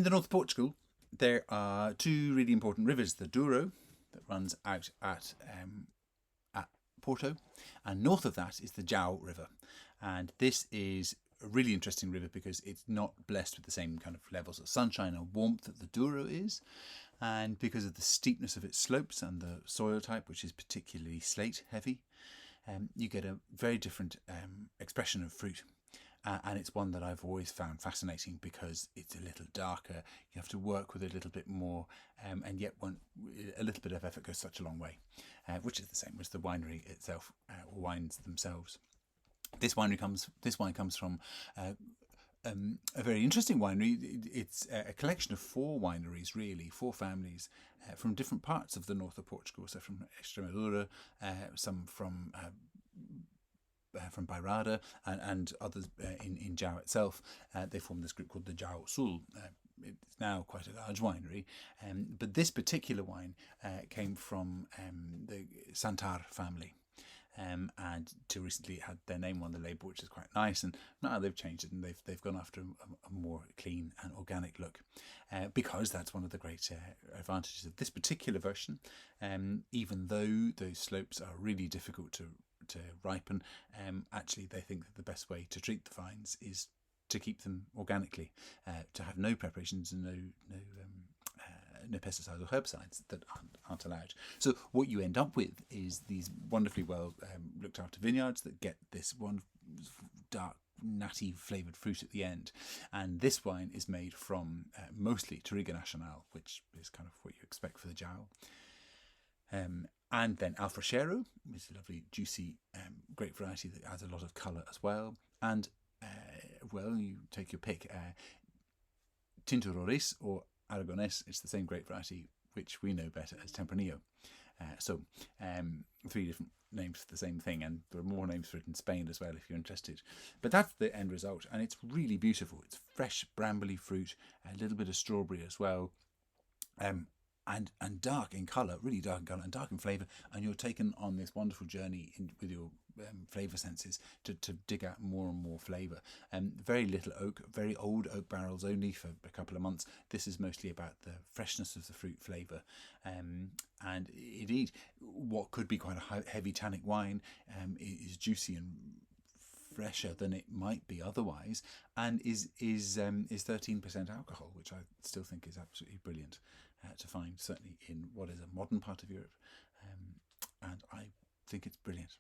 the north of Portugal, there are two really important rivers: the Douro, that runs out at Porto, and north of that is the Jao River. And this is a really interesting river because it's not blessed with the same kind of levels of sunshine and warmth that the Douro is, and because of the steepness of its slopes and the soil type, which is particularly slate heavy, you get a very different expression of fruit. And it's one that I've always found fascinating because it's a little darker. You have to work with it a little bit more, and yet a little bit of effort goes such a long way, which is the same as the winery itself, or wines themselves. This wine comes from a very interesting winery. It's a collection of four wineries, really, four families from different parts of the north of Portugal. So from Extremadura, some from Bairrada, and others in Jao itself. They form this group called the Jao Sul. It's now quite a large winery, but this particular wine came from the Santar family. And till recently it had their name on the label, which is quite nice, and now they've changed it and they've gone after a more clean and organic look, because that's one of the great advantages of this particular version. Even though those slopes are really difficult to ripen, actually they think that the best way to treat the vines is to keep them organically, to have no preparations and no pesticides or herbicides that aren't allowed. So what you end up with is these wonderfully well looked after vineyards that get this one dark, nutty flavoured fruit at the end. And this wine is made from mostly Touriga Nacional, which is kind of what you expect for the Jao. And then Alfrochero is a lovely, juicy grape variety that adds a lot of colour as well. And, well, you take your pick. Tinto Roriz or Aragonés, it's the same grape variety, which we know better as Tempranillo. So, three different names for the same thing, and there are more names for it in Spain as well if you're interested. But that's the end result, and it's really beautiful. It's fresh, brambly fruit, a little bit of strawberry as well. And dark in colour, really dark in colour and dark in flavour, and you're taken on this wonderful journey with your flavour senses to dig out more and more flavour. Very little oak, very old oak barrels, only for a couple of months. This is mostly about the freshness of the fruit flavour, and indeed, what could be quite a heavy tannic wine is juicy and fresher than it might be otherwise, and is 13% alcohol, which I still think is absolutely brilliant to find, certainly in what is a modern part of Europe, and I think it's brilliant.